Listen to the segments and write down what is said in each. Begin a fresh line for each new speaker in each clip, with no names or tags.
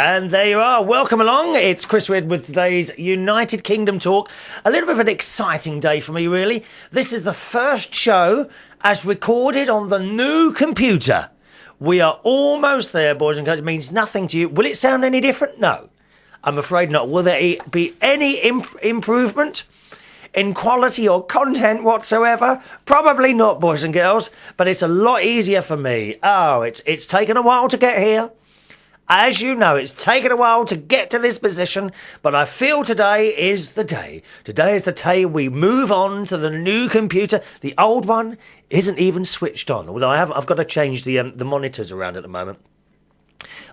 And there you are. Welcome along. It's Chris Reardon with today's United Kingdom talk. A little bit of an exciting day for me, really. This is the first show as recorded on the new computer. We are almost there, boys and girls. It means nothing to you. Will it sound any different? No. I'm afraid not. Will there be any improvement in quality or content whatsoever? Probably not, boys and girls. But it's a lot easier for me. Oh, it's taken a while to get here. As you know, it's taken a while to get to this position, but I feel today is the day. Today is the day we move on to the new computer. The old one isn't even switched on, although I've got to change the monitors around at the moment.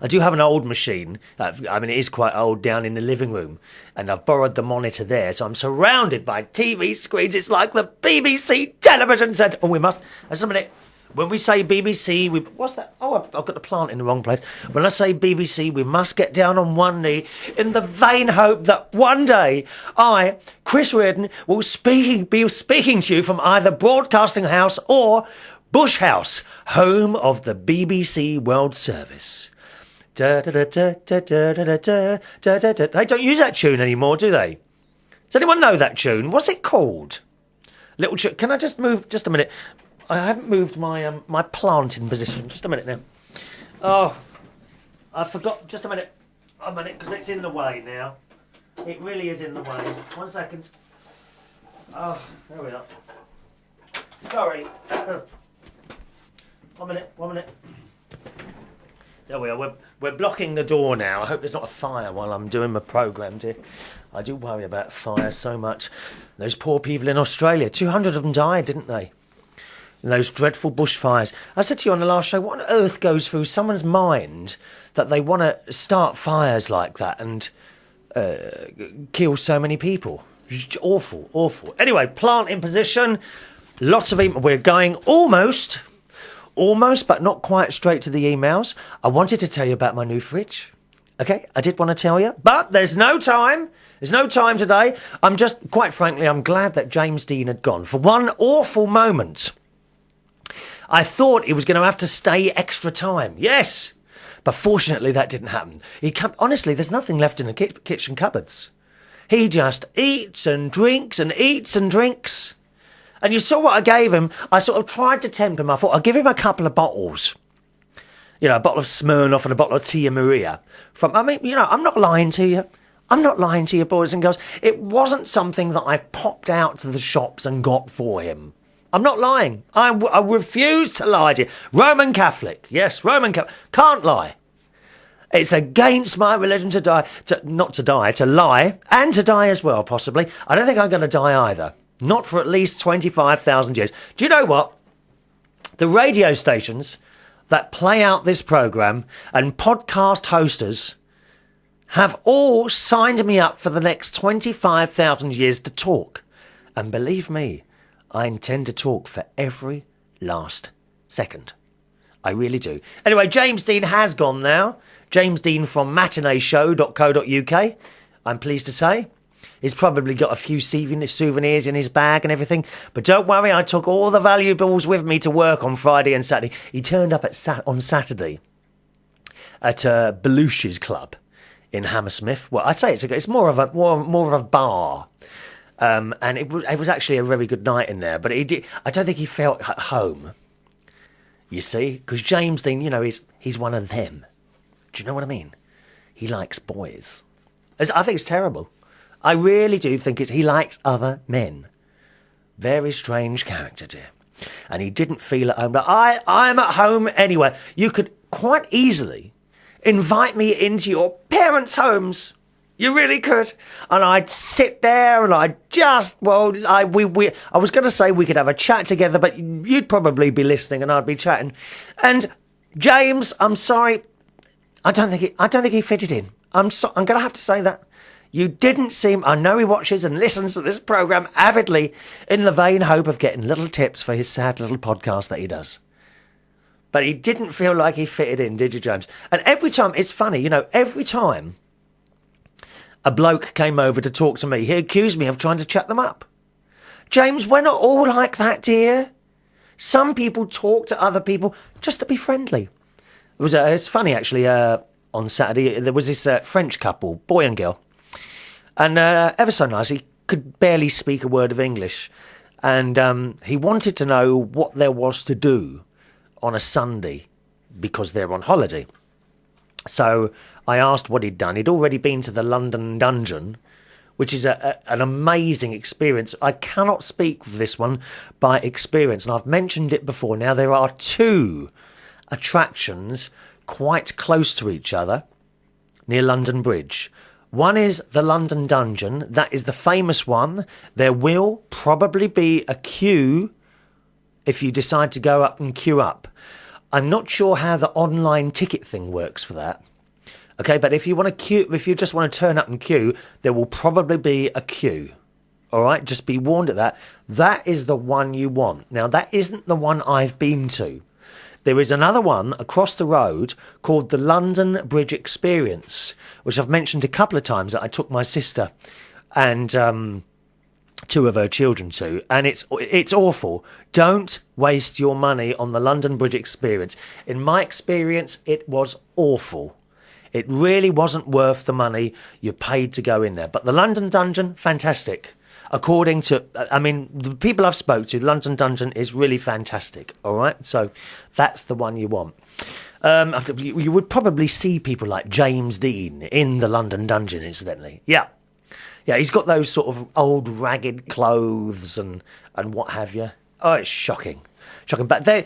I do have an old machine. It is quite old down in the living room, and I've borrowed the monitor there, so I'm surrounded by TV screens. It's like the BBC television set. Oh, we must. Just a minute. When we say BBC, what's that? Oh, I've got the plant in the wrong place. When I say BBC, we must get down on one knee in the vain hope that one day I, Chris Reardon, will be speaking to you from either Broadcasting House or Bush House, home of the BBC World Service. They don't use that tune anymore, do they? Does anyone know that tune? What's it called? Little tune. Can I just move? Just a minute. I haven't moved my my plant in position. Just a minute now. Oh, I forgot. Just a minute, because it's in the way now. It really is in the way. 1 second. Oh, there we are. Sorry. 1 minute. There we are. We're blocking the door now. I hope there's not a fire while I'm doing my programme, dear. I do worry about fire so much. Those poor people in Australia. 200 of them died, didn't they? In those dreadful bushfires. I said to you on the last show, what on earth goes through someone's mind that they want to start fires like that and kill so many people? Awful. Anyway, plant in position. Lots of emails. We're going almost, but not quite straight to the emails. I wanted to tell you about my new fridge. Okay, I did want to tell you, but there's no time. There's no time today. Quite frankly, I'm glad that James Dean had gone. For one awful moment, I thought he was going to have to stay extra time. Yes. But fortunately, that didn't happen. Honestly, there's nothing left in the kitchen cupboards. He just eats and drinks and eats and drinks. And you saw what I gave him. I sort of tried to tempt him. I thought I'll give him a couple of bottles. You know, a bottle of Smirnoff and a bottle of Tia Maria. I'm not lying to you. I'm not lying to you, boys and girls. It wasn't something that I popped out to the shops and got for him. I'm not lying. I refuse to lie to you. Roman Catholic. Yes, Roman Catholic. Can't lie. It's against my religion to lie, and to die as well, possibly. I don't think I'm going to die either. Not for at least 25,000 years. Do you know what? The radio stations that play out this programme and podcast hosters have all signed me up for the next 25,000 years to talk. And believe me, I intend to talk for every last second. I really do. Anyway, James Dean has gone now. James Dean from show.Save. I'm pleased to say. He's probably got a few souvenirs in his bag and everything. But don't worry, I took all the valuables with me to work on Friday and Saturday. He turned up on Saturday at Belush's Club in Hammersmith. Well, I'd say it's more of a bar. And it was actually a very good night in there. But I don't think he felt at home. You see? Because James Dean, he's one of them. Do you know what I mean? He likes boys. I think it's terrible. I really do think he likes other men. Very strange character, dear. And he didn't feel at home. But I'm at home anyway. You could quite easily invite me into your parents' homes. You really could. And I'd sit there and I was going to say we could have a chat together, but you'd probably be listening and I'd be chatting. And James, I'm sorry, I don't think he fitted in. I'm going to have to say that. You didn't seem... I know he watches and listens to this programme avidly in the vain hope of getting little tips for his sad little podcast that he does. But he didn't feel like he fitted in, did you, James? And every time... It's funny, every time a bloke came over to talk to me, he accused me of trying to chat them up. James, we're not all like that, dear. Some people talk to other people just to be friendly. It's funny, actually. on Saturday. There was this French couple, boy and girl, and ever so nice. He could barely speak a word of English, and he wanted to know what there was to do on a Sunday because they're on holiday. So I asked what he'd done. He'd already been to the London Dungeon, which is an amazing experience. I cannot speak for this one by experience, and I've mentioned it before. Now, there are 2 attractions quite close to each other near London Bridge. One is the London Dungeon. That is the famous one. There will probably be a queue if you decide to go up and queue up. I'm not sure how the online ticket thing works for that. Okay, but if you want to queue, if you just want to turn up and queue, there will probably be a queue. All right, just be warned of that. That is the one you want. Now, that isn't the one I've been to. There is another one across the road called the London Bridge Experience, which I've mentioned a couple of times that I took my sister and 2 of her children to, and it's awful. Don't waste your money on the London Bridge Experience. In my experience, it was awful. It really wasn't worth the money you paid to go in there. But the London Dungeon, fantastic. According to, I mean, the people I've spoke to, the London Dungeon is really fantastic. All right, so that's the one you want. You would probably see people like James Dean in the London Dungeon, incidentally. Yeah, he's got those sort of old ragged clothes and what have you. Oh, it's shocking. But they,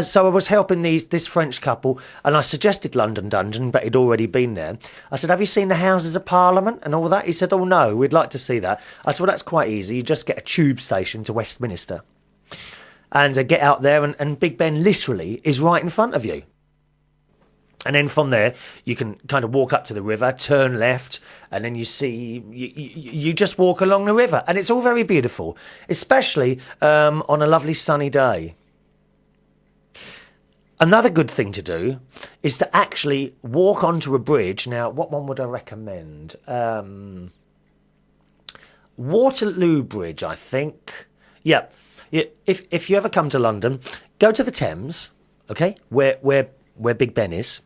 so I was helping this French couple, and I suggested London Dungeon, but he'd already been there. I said, "Have you seen the Houses of Parliament and all that?" He said, "Oh no, we'd like to see that." I said, "Well, that's quite easy. You just get a tube station to Westminster, and get out there, and Big Ben literally is right in front of you. And then from there, you can kind of walk up to the river, turn left, and then you see, you just walk along the river. And it's all very beautiful, especially on a lovely sunny day. Another good thing to do is to actually walk onto a bridge. Now, what one would I recommend? Waterloo Bridge, I think. Yeah. If you ever come to London, go to the Thames, okay, where Big Ben is.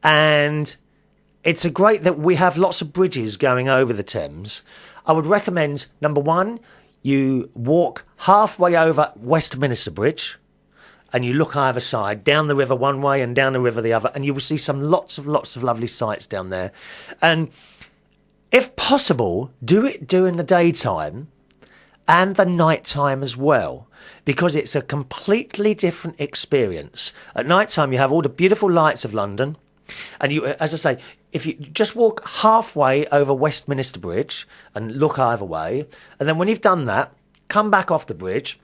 And it's a great that we have lots of bridges going over the Thames. I would recommend, number 1, you walk halfway over Westminster Bridge, and you look either side, down the river one way and down the river the other, and you will see lots of lovely sights down there. And if possible, do it during the daytime and the night time as well, because it's a completely different experience. At night time, you have all the beautiful lights of London, and you, as I say, if you just walk halfway over Westminster Bridge and look either way, and then when you've done that, come back off the bridge,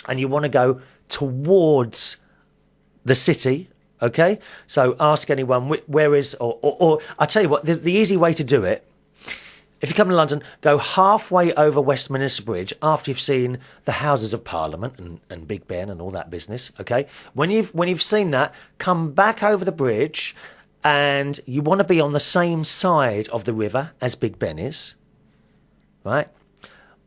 and you want to go towards the city, okay? So ask anyone where is, or I'll tell you what, the easy way to do it, if you come to London, go halfway over Westminster Bridge after you've seen the Houses of Parliament and Big Ben and all that business, okay? When you've seen that, come back over the bridge, and you want to be on the same side of the river as Big Ben is, right?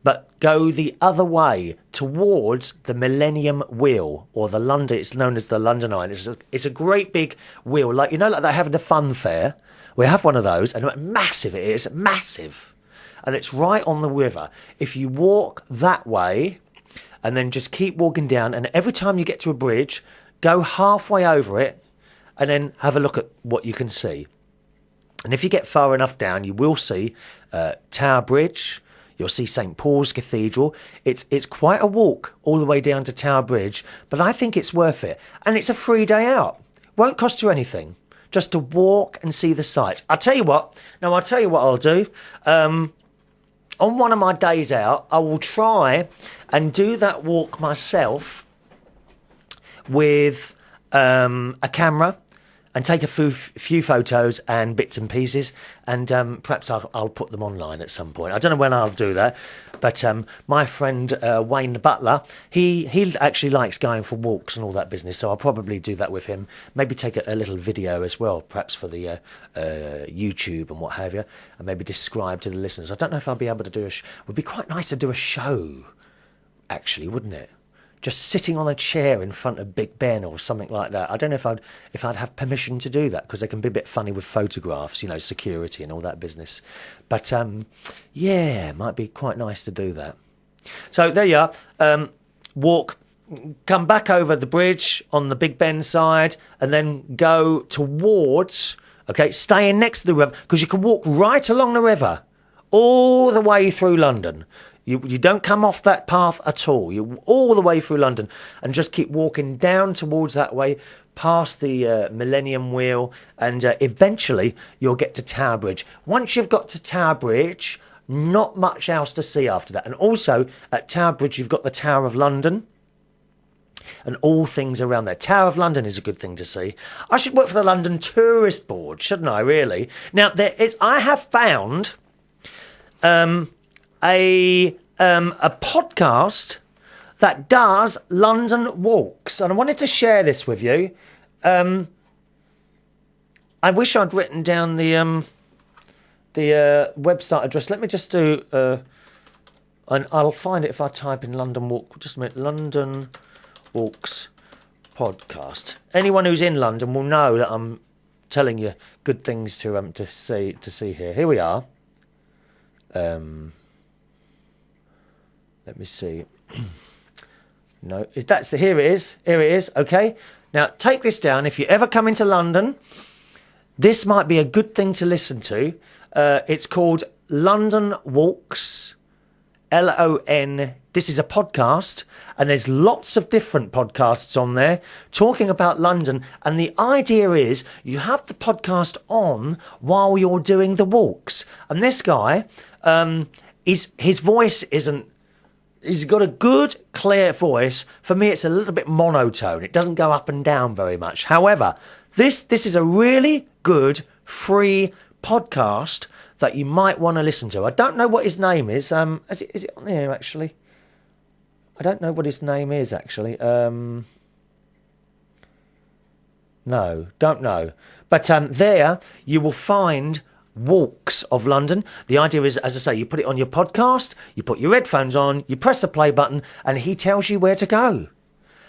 But go the other way towards the Millennium Wheel, or the London. It's known as the London Eye. It's a great big wheel, like they have in the fun fair. We have one of those, and massive it is, massive, and it's right on the river. If you walk that way, and then just keep walking down, and every time you get to a bridge, go halfway over it, and then have a look at what you can see. And if you get far enough down, you will see Tower Bridge. You'll see St Paul's Cathedral. It's quite a walk all the way down to Tower Bridge, but I think it's worth it. And it's a free day out. Won't cost you anything, just to walk and see the sights. I'll tell you what I'll do. On one of my days out, I will try and do that walk myself with a camera, and take a few photos and bits and pieces, and perhaps I'll put them online at some point. I don't know when I'll do that, but my friend Wayne Butler, he actually likes going for walks and all that business, so I'll probably do that with him. Maybe take a little video as well, perhaps for the YouTube and what have you, and maybe describe to the listeners. I don't know if I'll be able to do it would be quite nice to do a show, actually, wouldn't it? just sitting on a chair in front of Big Ben or something like that. I don't know if I'd have permission to do that, because they can be a bit funny with photographs, security and all that business. But yeah, it might be quite nice to do that. So there you are. Come back over the bridge on the Big Ben side, and then go towards, staying next to the river, because you can walk right along the river all the way through London. You don't come off that path at all. You're all the way through London, and just keep walking down towards that way, past the Millennium Wheel, and eventually you'll get to Tower Bridge. Once you've got to Tower Bridge, not much else to see after that. And also at Tower Bridge, you've got the Tower of London and all things around there. Tower of London is a good thing to see. I should work for the London Tourist Board, shouldn't I, really? Now, I have found a podcast that does London walks, and I wanted to share this with you. I wish I'd written down the website address. Let me just do, and I'll find it if I type in London Walk. Just a minute, London Walks podcast. Anyone who's in London will know that I'm telling you good things to see here. Here we are. Let me see. No, here it is. Here it is. Okay. Now take this down. If you ever come into London, this might be a good thing to listen to. It's called London Walks. LON. This is a podcast, and there's lots of different podcasts on there talking about London. And the idea is you have the podcast on while you're doing the walks. And this guy, his voice isn't. He's got a good, clear voice. For me, it's a little bit monotone. It doesn't go up and down very much. However, this is a really good free podcast that you might want to listen to. I don't know what his name is. Is it on here, actually? I don't know what his name is, actually. No, don't know. But there you will find walks of London. The idea is, as I say, you put it on your podcast, you put your headphones on, you press the play button, and he tells you where to go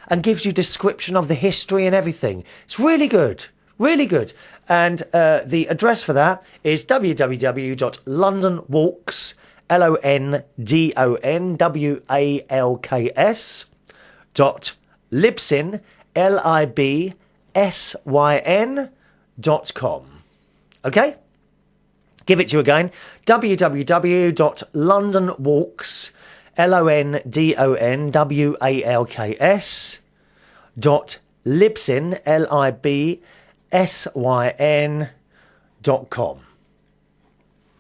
and gives you description of the history and everything. It's really good. Really good. And the address for that is www.londonwalks, LONDONWALKS .libsyn.com. Okay? Give it to you again. www.londonwalks, LONDONWALKS .libsyn.com.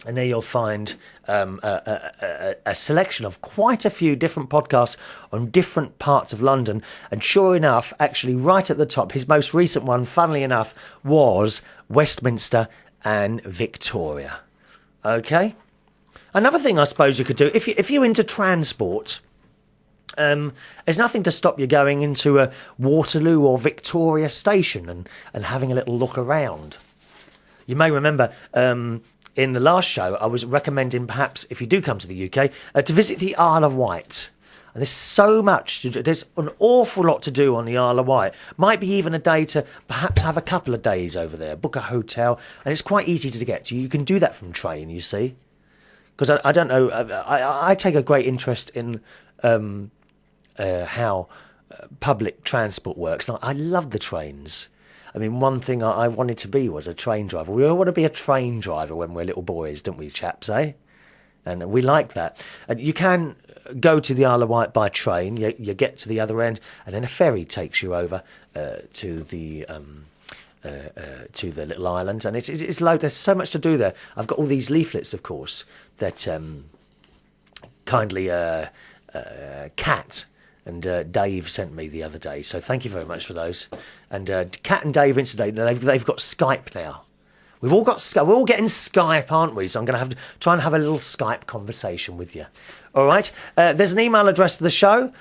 And there you'll find a selection of quite a few different podcasts on different parts of London. And sure enough, actually right at the top, his most recent one, funnily enough, was Westminster and Victoria. Okay? Another thing I suppose you could do, if you're into transport, there's nothing to stop you going into a Waterloo or Victoria station and having a little look around. You may remember in the last show I was recommending, perhaps if you do come to the UK, to visit the Isle of Wight. And there's so much to do. There's an awful lot to do on the Isle of Wight. Might be even a day to perhaps have a couple of days over there, book a hotel, and it's quite easy to get to. You can do that from train, you see. Because I don't know, I take a great interest in how public transport works. Now, I love the trains. I mean, one thing I wanted to be was a train driver. We all want to be a train driver when we're little boys, don't we, chaps, eh? And we like that. And you can go to the Isle of Wight by train. You get to the other end, and then a ferry takes you over to the little island. And it's low. There's so much to do there. I've got all these leaflets, of course, that kindly Kat and Dave sent me the other day. So thank you very much for those. And Kat and Dave, incidentally, they've got Skype now. We've all got Skype. We're all getting Skype, aren't we? So I'm going to have to try and have a little Skype conversation with you. All right. There's an email address to the show,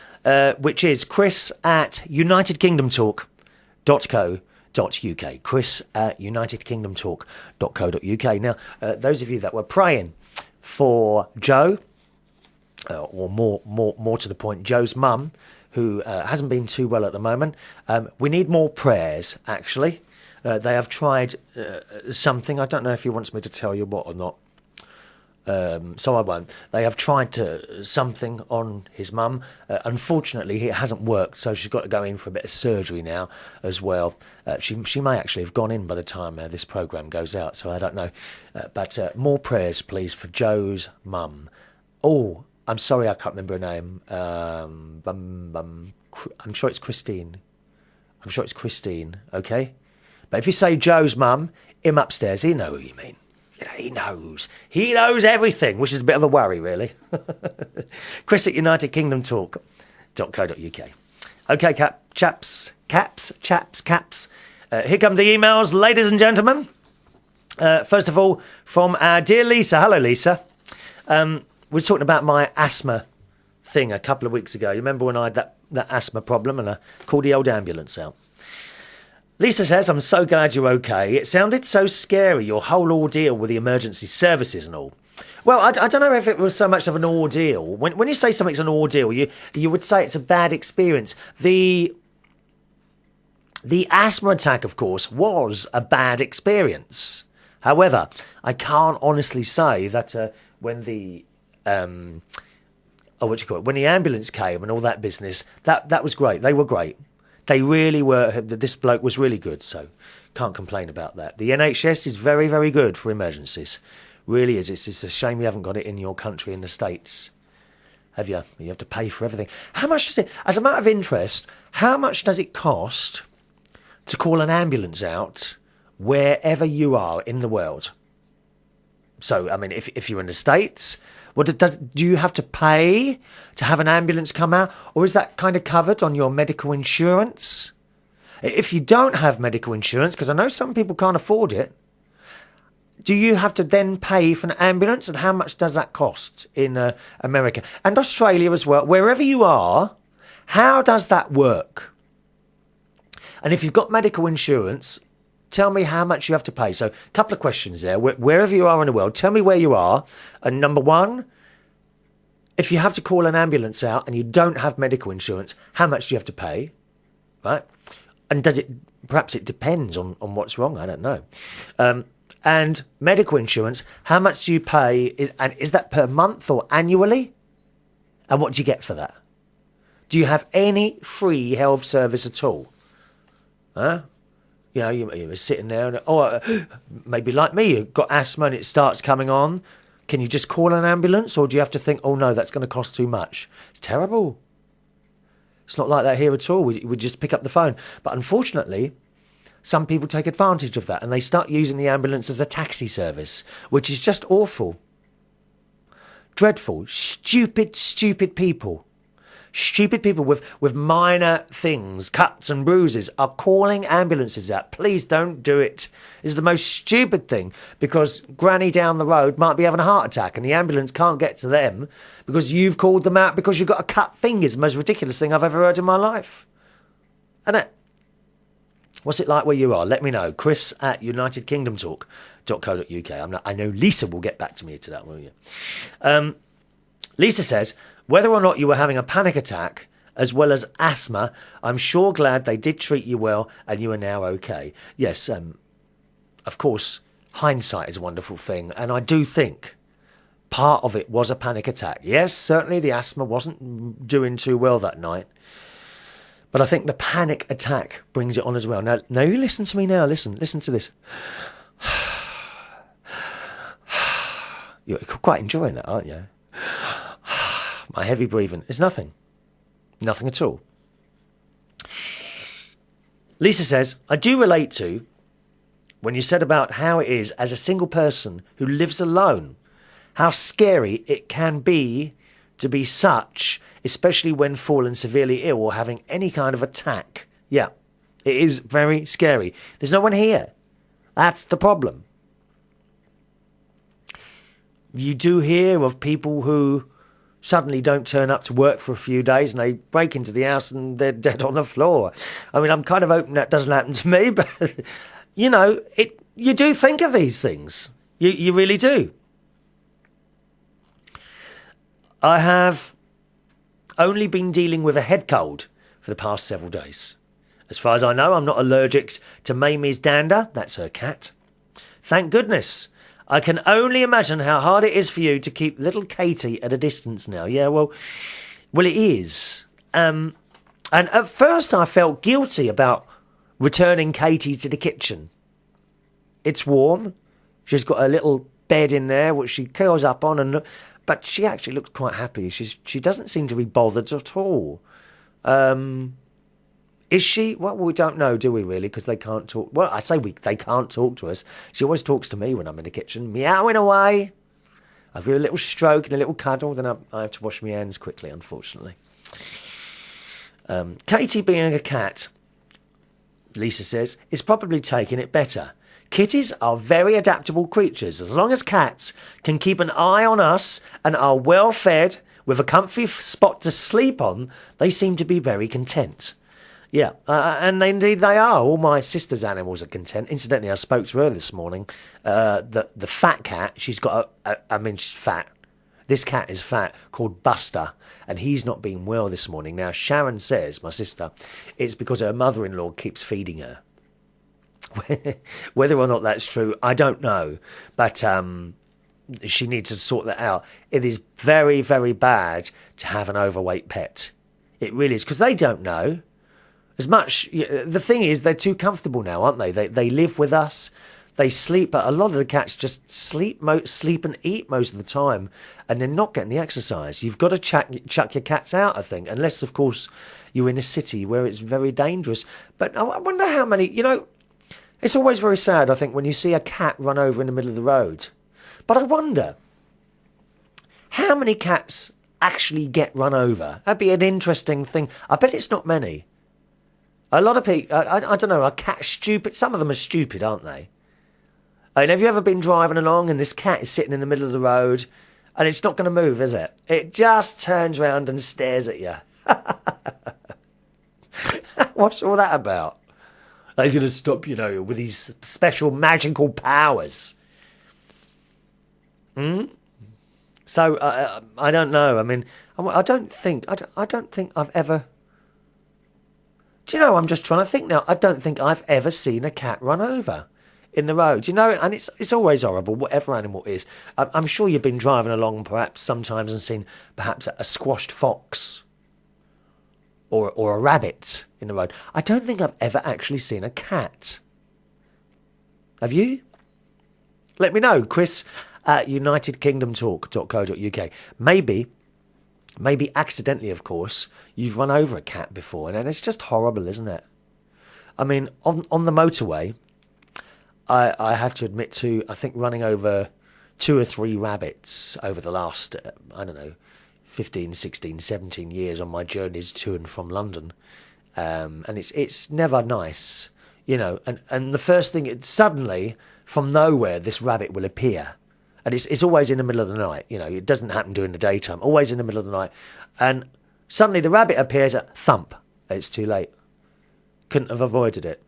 which is chris@unitedkingdomtalk.co.uk. chris@unitedkingdomtalk.co.uk. Now, those of you that were praying for Joe, or more to the point, Joe's mum, who hasn't been too well at the moment. We need more prayers, actually. They have tried something. I don't know if he wants me to tell you what or not. So I won't. They have tried something on his mum. Unfortunately, it hasn't worked, so she's got to go in for a bit of surgery now as well. She may actually have gone in by the time this programme goes out, so I don't know. But more prayers, please, for Joe's mum. Oh, I'm sorry, I can't remember her name. I'm sure it's Christine. Okay? But if you say Joe's mum, him upstairs, he know who you mean. You know, he knows everything, which is a bit of a worry, really. Chris at UnitedKingdomTalk.co.uk. Okay, chaps. Here come the emails, ladies and gentlemen. First of all, from our dear Lisa. Hello, Lisa. We were talking about my asthma thing a couple of weeks ago. You remember when I had that asthma problem and I called the old ambulance out? Lisa says, I'm so glad you're okay. It sounded so scary, your whole ordeal with the emergency services and all. Well, I don't know if it was so much of an ordeal. When you say something's an ordeal, you would say it's a bad experience. The asthma attack, of course, was a bad experience. However, I can't honestly say that when the when the ambulance came and all that business, that was great. They were great. They really were. This bloke was really good, so can't complain about that. The NHS is very, very good for emergencies. Really is. It's a shame you haven't got it in your country in the States. Have you? You have to pay for everything. How much does it, as a matter of interest, how much does it cost to call an ambulance out wherever you are in the world? So, I mean, if you're in the States, do you have to pay to have an ambulance come out? Or is that kind of covered on your medical insurance? If you don't have medical insurance, because I know some people can't afford it, do you have to then pay for an ambulance? And how much does that cost in America? And Australia as well. Wherever you are, how does that work? And if you've got medical insurance, tell me how much you have to pay. So a couple of questions there. Wherever you are in the world, tell me where you are. And number one, if you have to call an ambulance out and you don't have medical insurance, how much do you have to pay? Right? And perhaps it depends on what's wrong. I don't know. And medical insurance, how much do you pay? And is that per month or annually? And what do you get for that? Do you have any free health service at all? Huh? You know, you're sitting there, and maybe like me, you've got asthma and it starts coming on. Can you just call an ambulance, or do you have to think, oh no, that's going to cost too much? It's terrible. It's not like that here at all. We just pick up the phone. But unfortunately, some people take advantage of that and they start using the ambulance as a taxi service, which is just awful. Dreadful. Stupid people. Stupid people with minor things, cuts and bruises, are calling ambulances out. Please don't do it. It's the most stupid thing, because granny down the road might be having a heart attack and the ambulance can't get to them because you've called them out because you've got a cut finger. It's the most ridiculous thing I've ever heard in my life. And what's it like where you are? Let me know. Chris at UnitedKingdomTalk.co.uk. I know Lisa will get back to me to that, won't you? Lisa says, whether or not you were having a panic attack as well as asthma, I'm sure glad they did treat you well and you are now okay. Yes, of course, hindsight is a wonderful thing. And I do think part of it was a panic attack. Yes, certainly the asthma wasn't doing too well that night. But I think the panic attack brings it on as well. Now you listen to me now. Listen to this. You're quite enjoying that, aren't you? My heavy breathing is nothing. Nothing at all. Lisa says, I do relate to when you said about how it is as a single person who lives alone, how scary it can be to be such, especially when fallen severely ill or having any kind of attack. Yeah, it is very scary. There's no one here. That's the problem. You do hear of people who suddenly don't turn up to work for a few days and they break into the house and they're dead on the floor. I mean, I'm kind of hoping that doesn't happen to me, but, you know, you do think of these things. You really do. I have only been dealing with a head cold for the past several days. As far as I know, I'm not allergic to Mamie's dander. That's her cat. Thank goodness. I can only imagine how hard it is for you to keep little Katie at a distance now. Yeah, well, it is. And at first I felt guilty about returning Katie to the kitchen. It's warm. She's got a little bed in there which she curls up on, but she actually looks quite happy. She doesn't seem to be bothered at all. Is she? Well, we don't know, do we, really? Because they can't talk. Well, I say they can't talk to us. She always talks to me when I'm in the kitchen, meowing away. I give her a little stroke and a little cuddle, then I have to wash my hands quickly, unfortunately. Katie being a cat, Lisa says, is probably taking it better. Kitties are very adaptable creatures. As long as cats can keep an eye on us and are well fed with a comfy spot to sleep on, they seem to be very content. Yeah, and indeed they are. All my sister's animals are content. Incidentally, I spoke to her this morning. The fat cat, she's got she's fat. This cat is fat, called Buster, and he's not been well this morning. Now, Sharon says, my sister, it's because her mother-in-law keeps feeding her. Whether or not that's true, I don't know. But she needs to sort that out. It is very, very bad to have an overweight pet. It really is, because they don't know. As much, the thing is, they're too comfortable now, aren't they? They live with us, they sleep, but a lot of the cats just sleep and eat most of the time, and they're not getting the exercise. You've got to chuck your cats out, I think, unless, of course, you're in a city where it's very dangerous. But I wonder how many, it's always very sad, I think, when you see a cat run over in the middle of the road. But I wonder how many cats actually get run over. That'd be an interesting thing. I bet it's not many. A lot of people, I don't know, are cats stupid? Some of them are stupid, aren't they? I mean, have you ever been driving along and this cat is sitting in the middle of the road and it's not going to move, is it? It just turns round and stares at you. What's all that about? He's going to stop, with his special magical powers. So, I don't know. I mean, I don't think I've ever... Do you know, I'm just trying to think now. I don't think I've ever seen a cat run over in the road. And it's always horrible, whatever animal it is. I'm sure you've been driving along perhaps sometimes and seen perhaps a squashed fox or a rabbit in the road. I don't think I've ever actually seen a cat. Have you? Let me know, Chris at unitedkingdomtalk.co.uk. Maybe accidentally, of course, you've run over a cat before, and it's just horrible, isn't it? I mean, on the motorway, I have to admit to, I think, running over 2 or 3 rabbits over the last, 15, 16, 17 years on my journeys to and from London. And it's never nice, and the first thing, suddenly, from nowhere, this rabbit will appear. And it's always in the middle of the night, it doesn't happen during the daytime, always in the middle of the night. And suddenly the rabbit appears at thump. It's too late. Couldn't have avoided it.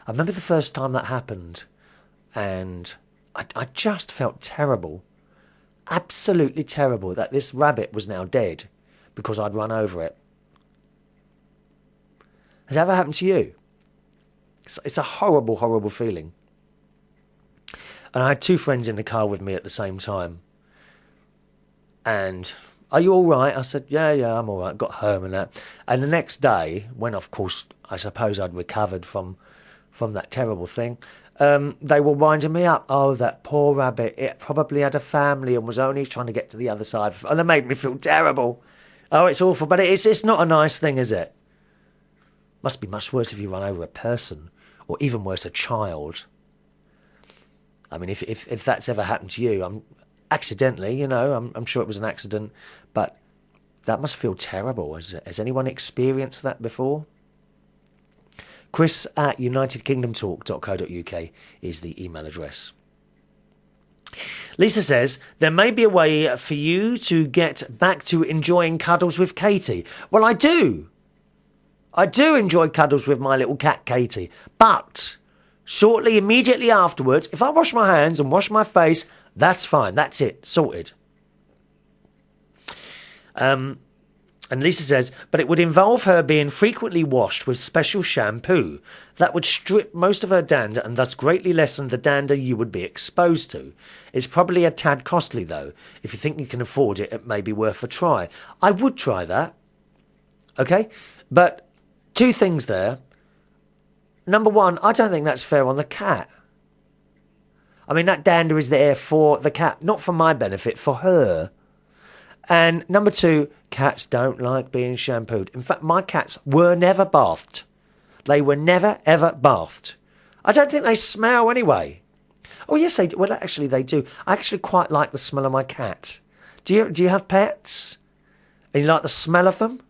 I remember the first time that happened, and I just felt terrible. Absolutely terrible that this rabbit was now dead because I'd run over it. Has that ever happened to you? It's a horrible, horrible feeling. And I had 2 friends in the car with me at the same time. And, are you all right? I said, yeah, I'm all right. Got home and that. And the next day, when, of course, I suppose I'd recovered from that terrible thing, they were winding me up. Oh, that poor rabbit. It probably had a family and was only trying to get to the other side. And it made me feel terrible. Oh, it's awful. But it's not a nice thing, is it? Must be much worse if you run over a person. Or even worse, a child. I mean, if that's ever happened to you, I'm accidentally, I'm sure it was an accident, but that must feel terrible. Has anyone experienced that before? Chris at unitedkingdomtalk.co.uk is the email address. Lisa says, there may be a way for you to get back to enjoying cuddles with Katie. Well, I do. I do enjoy cuddles with my little cat, Katie, but... shortly, immediately afterwards, if I wash my hands and wash my face, that's fine. That's it. Sorted. And Lisa says, but it would involve her being frequently washed with special shampoo. That would strip most of her dander and thus greatly lessen the dander you would be exposed to. It's probably a tad costly, though. If you think you can afford it, it may be worth a try. I would try that. Okay? But 2 things there. Number 1, I don't think that's fair on the cat. I mean, that dander is there for the cat, not for my benefit, for her. And number 2, cats don't like being shampooed. In fact, my cats were never bathed. They were never, ever bathed. I don't think they smell anyway. Oh, yes, they do. Well, actually, they do. I actually quite like the smell of my cat. Do you have pets? And you like the smell of them?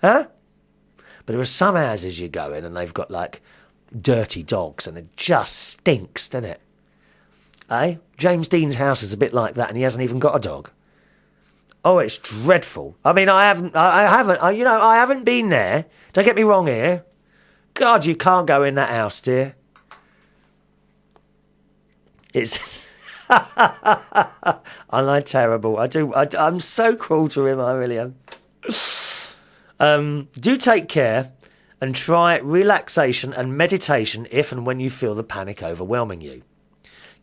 Huh? But there are some houses you go in and they've got, like, dirty dogs and it just stinks, doesn't it? Eh? James Dean's house is a bit like that and he hasn't even got a dog. Oh, it's dreadful. I mean, I haven't been there. Don't get me wrong here. God, you can't go in that house, dear. It's... I'm terrible. I'm so cruel to him, I really am. Do take care and try relaxation and meditation if and when you feel the panic overwhelming you.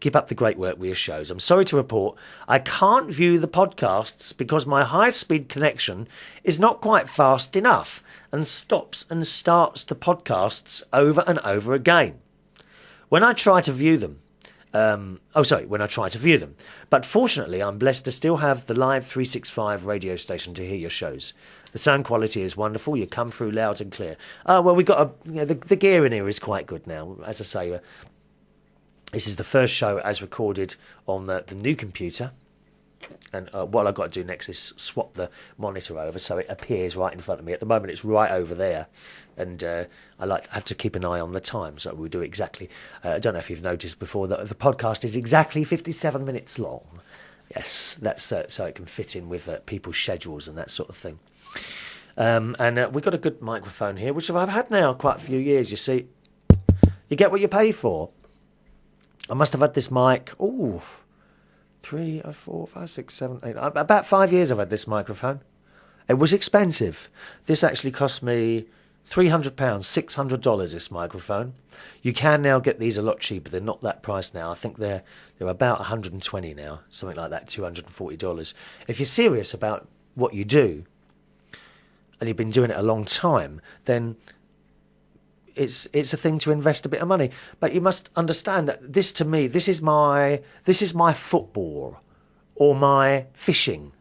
Keep up the great work with your shows. I'm sorry to report I can't view the podcasts because my high-speed connection is not quite fast enough and stops and starts the podcasts over and over again. When I try to view them, But fortunately, I'm blessed to still have the live 365 radio station to hear your shows. The sound quality is wonderful. You come through loud and clear. Oh, well, we've got the gear in here is quite good now. As I say, this is the first show as recorded on the new computer. And what I've got to do next is swap the monitor over so it appears right in front of me. At the moment, it's right over there. And I have to keep an eye on the time, so we do exactly... I don't know if you've noticed before that the podcast is exactly 57 minutes long. Yes, that's so it can fit in with people's schedules and that sort of thing. And we've got a good microphone here, which I've had now quite a few years, you see. You get what you pay for. I must have had this mic... 3, 4, 5, 6, 7, 8... About 5 years I've had this microphone. It was expensive. This actually cost me £300, $600, this microphone. You can now get these a lot cheaper. They're not that price now. I think they're about $120 now, something like that, $240. If you're serious about what you do, and you've been doing it a long time, then it's a thing to invest a bit of money. But you must understand that this, to me, this is my football or my fishing.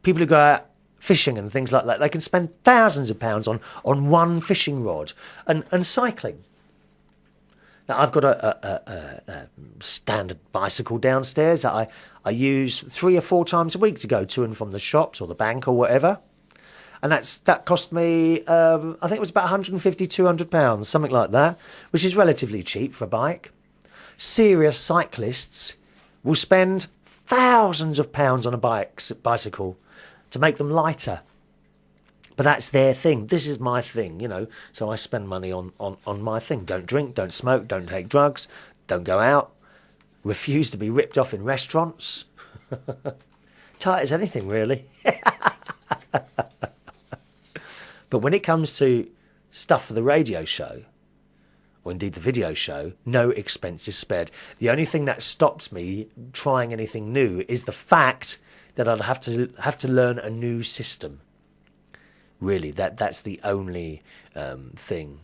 People who go out fishing and things like that, they can spend thousands of pounds on one fishing rod and cycling. Now, I've got a standard bicycle downstairs that I use 3 or 4 times a week to go to and from the shops or the bank or whatever. And that cost me, I think it was about £150, £200, something like that, which is relatively cheap for a bike. Serious cyclists will spend thousands of pounds on a bicycle to make them lighter. But that's their thing. This is my thing, you know. So I spend money on my thing. Don't drink, don't smoke, don't take drugs, don't go out, refuse to be ripped off in restaurants. Tight as anything, really. But when it comes to stuff for the radio show, or indeed the video show, no expense is spared. The only thing that stops me trying anything new is the fact that I'd have to learn a new system. Really, that's the only thing.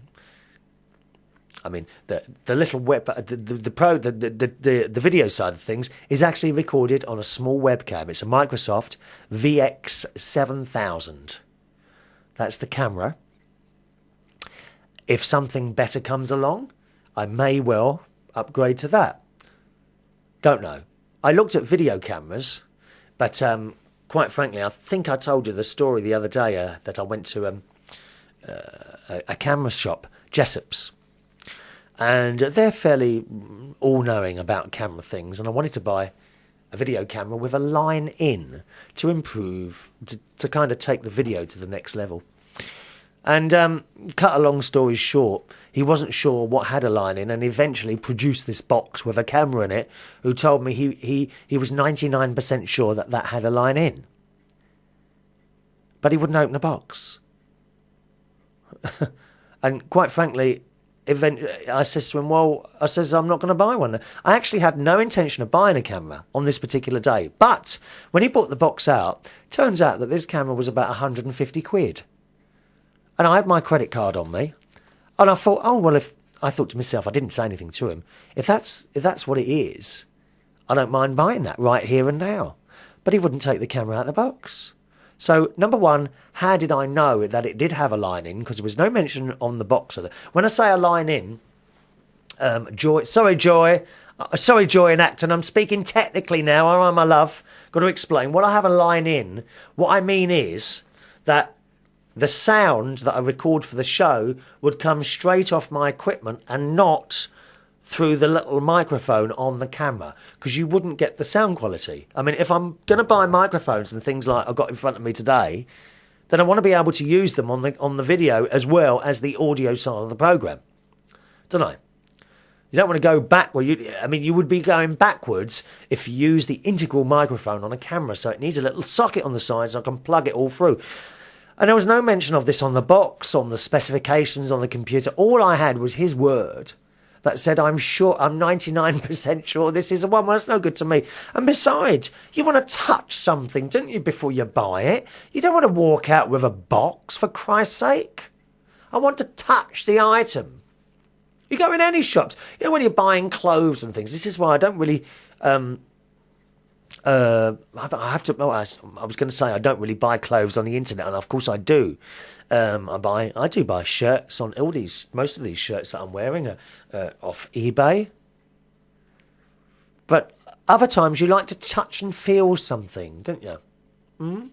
I mean, the little web, the video side of things is actually recorded on a small webcam. It's a Microsoft VX7000. That's the camera. If something better comes along, I may well upgrade to that. Don't know. I looked at video cameras, but quite frankly, I think I told you the story the other day that I went to a camera shop, Jessop's, and they're fairly all-knowing about camera things, and I wanted to buy a video camera with a line in to improve, to kind of take the video to the next level. And cut a long story short, he wasn't sure what had a line in and eventually produced this box with a camera in it, who told me he was 99% sure that had a line in. but he wouldn't open the box. And quite frankly, I says to him, I'm not going to buy one. I actually had no intention of buying a camera on this particular day. But when he brought the box out, turns out that this camera was about 150 quid. And I had my credit card on me. And I thought, I thought to myself, I didn't say anything to him. If that's what it is, I don't mind buying that right here and now. But he wouldn't take the camera out of the box. So, number one, how did I know that it did have a line in? Because there was no mention on the box of it. When I say a line in, Sorry, Joy in Acton, I'm speaking technically now, all right, my love? Got to explain. When I have a line in, what I mean is that the sound that I record for the show would come straight off my equipment and not through the little microphone on the camera, because you wouldn't get the sound quality. I mean, if I'm going to buy microphones and things like I've got in front of me today, then I want to be able to use them on the video as well as the audio side of the programme. Don't I? You don't want to go backward. You would be going backwards if you use the integral microphone on a camera, so it needs a little socket on the side so I can plug it all through. And there was no mention of this on the box, on the specifications, on the computer. All I had was his word that said, I'm 99% sure this is the one. Well, that's no good to me. And besides, you want to touch something, don't you, before you buy it? You don't want to walk out with a box, for Christ's sake. I want to touch the item. You go in any shops, when you're buying clothes and things. This is why I don't really... I was going to say I don't really buy clothes on the internet, and of course I do. I do buy shirts on most of these shirts that I'm wearing are off eBay. But other times you like to touch and feel something, don't you? And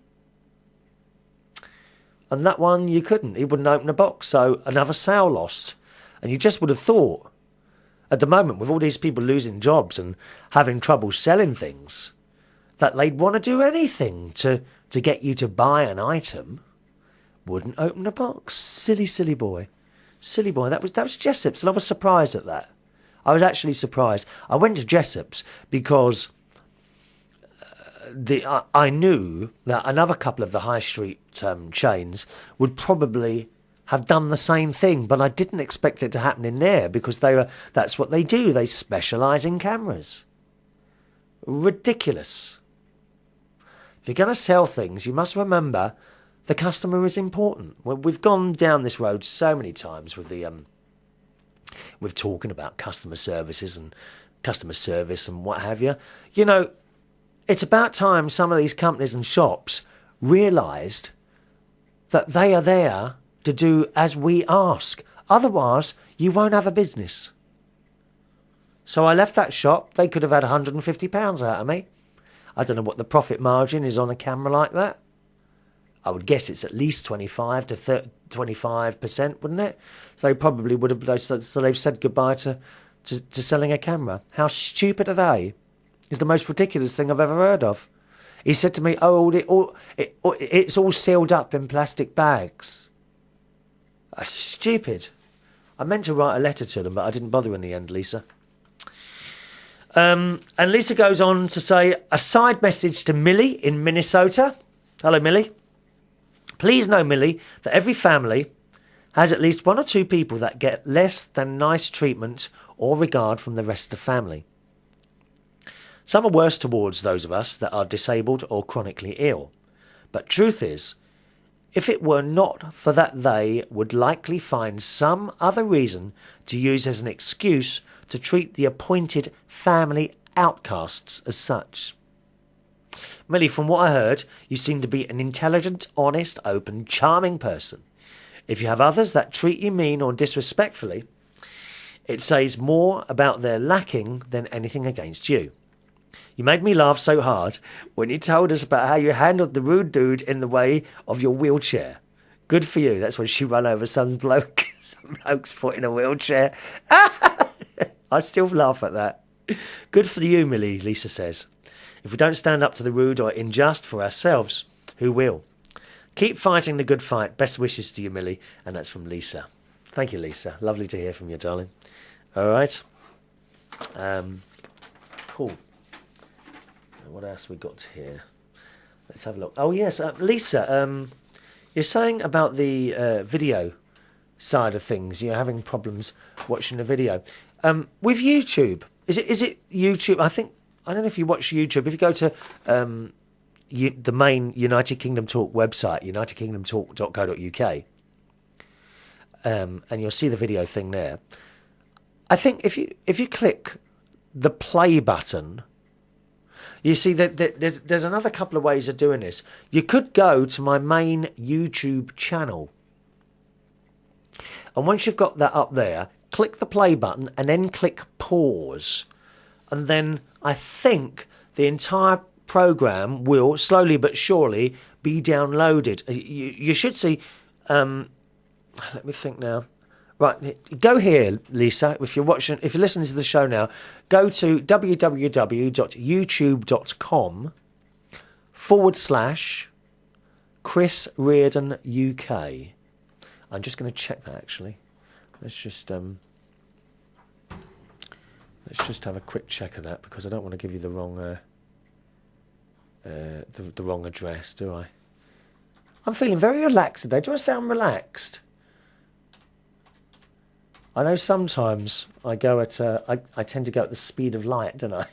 that one you couldn't. He wouldn't open a box, so another sale lost. And you just would have thought, at the moment, with all these people losing jobs and having trouble selling things, that they'd want to do anything to get you to buy an item. Wouldn't open the box. Silly boy. Silly boy. That was Jessop's, and I was surprised at that. I was actually surprised. I went to Jessop's because I knew that another couple of the high street chains would probably have done the same thing, but I didn't expect it to happen in there because that's what they do. They specialise in cameras. Ridiculous. If you're going to sell things, you must remember the customer is important. Well, we've gone down this road so many times with with talking about customer services and customer service and what have you. It's about time some of these companies and shops realised that they are there to do as we ask. Otherwise, you won't have a business. So I left that shop. They could have had £150 out of me. I don't know what the profit margin is on a camera like that. I would guess it's at least 25 to 25%, wouldn't it? So they probably would have. So they've said goodbye to selling a camera. How stupid are they? It's the most ridiculous thing I've ever heard of. He said to me, it's all sealed up in plastic bags. That's stupid. I meant to write a letter to them, but I didn't bother in the end, Lisa. And Lisa goes on to say, a side message to Millie in Minnesota. Hello, Millie. Please know, Millie, that every family has at least one or two people that get less than nice treatment or regard from the rest of the family. Some are worse towards those of us that are disabled or chronically ill. But truth is, if it were not for that, they would likely find some other reason to use as an excuse to treat the appointed family outcasts as such. Millie, from what I heard, you seem to be an intelligent, honest, open, charming person. If you have others that treat you mean or disrespectfully, it says more about their lacking than anything against you. You made me laugh so hard when you told us about how you handled the rude dude in the way of your wheelchair. Good for you. That's when she ran over some bloke's foot in a wheelchair. I still laugh at that. Good for you, Millie, Lisa says. If we don't stand up to the rude or unjust for ourselves, who will? Keep fighting the good fight. Best wishes to you, Millie. And that's from Lisa. Thank you, Lisa. Lovely to hear from you, darling. All right. Cool. What else we got here? Let's have a look. Oh, yes, Lisa. You're saying about the video side of things. You're having problems watching the video. With YouTube, is it YouTube? I don't know if you watch YouTube. If you go to the main United Kingdom Talk website, unitedkingdomtalk.co.uk, and you'll see the video thing there. I think if you click the play button, you see that there's another couple of ways of doing this. You could go to my main YouTube channel, and once you've got that up there, click the play button and then click pause, and then I think the entire program will slowly but surely be downloaded. You should see. Let me think now. Right, go here, Lisa. If you're listening to the show now, go to www.youtube.com/Chris Reardon UK. I'm just going to check that actually. Let's just have a quick check of that, because I don't want to give you the wrong the wrong address, do I? I'm feeling very relaxed today. Do I sound relaxed? I know sometimes I go at I tend to go at the speed of light, don't I?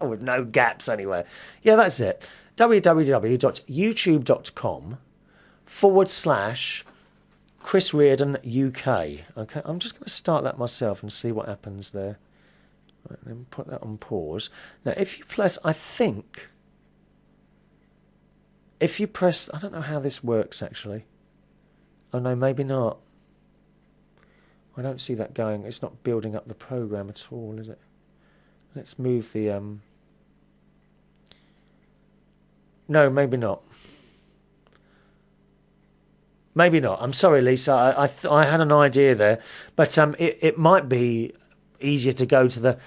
With no gaps anywhere. Yeah, that's it. www.youtube.com/Chris Reardon UK. Okay, I'm just going to start that myself and see what happens there. Right, then put that on pause. Now, if you press, I don't know how this works actually. Oh no, maybe not. I don't see that going. It's not building up the program at all, is it? Let's move the... No, maybe not. Maybe not. I'm sorry, Lisa. I had an idea there, but it might be easier to go to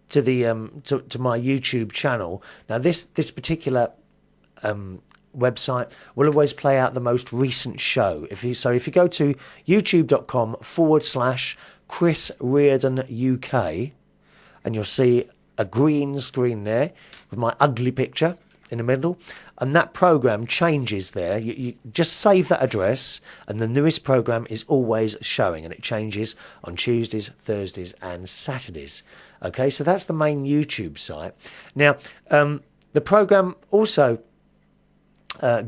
my YouTube channel. Now, this particular website will always play out the most recent show. If you go to youtube.com/Chris Reardon UK, and you'll see a green screen there with my ugly picture in the middle, and that program changes there. You just save that address, and the newest program is always showing, and it changes on Tuesdays, Thursdays and Saturdays. Okay, so that's the main YouTube site. Now, the program also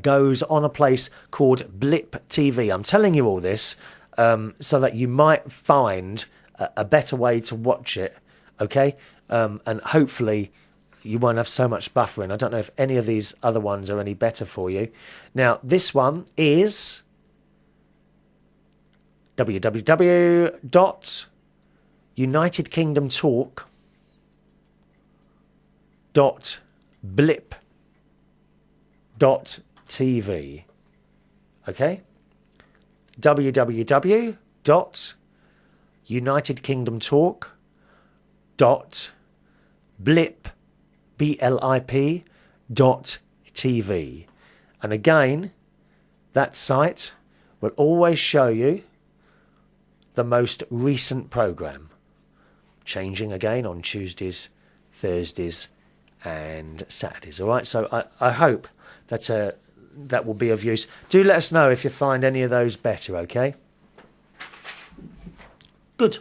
goes on a place called Blip TV. I'm telling you all this so that you might find a better way to watch it, okay? And hopefully you won't have so much buffering. I don't know if any of these other ones are any better for you. Now, this one is www.unitedkingdomtalk.blip.tv. Okay? www.unitedkingdomtalk.blip.tv. And again, that site will always show you the most recent program, changing again on Tuesdays, Thursdays and Saturdays. All right, so I hope that that will be of use. Do let us know if you find any of those better, okay? Good.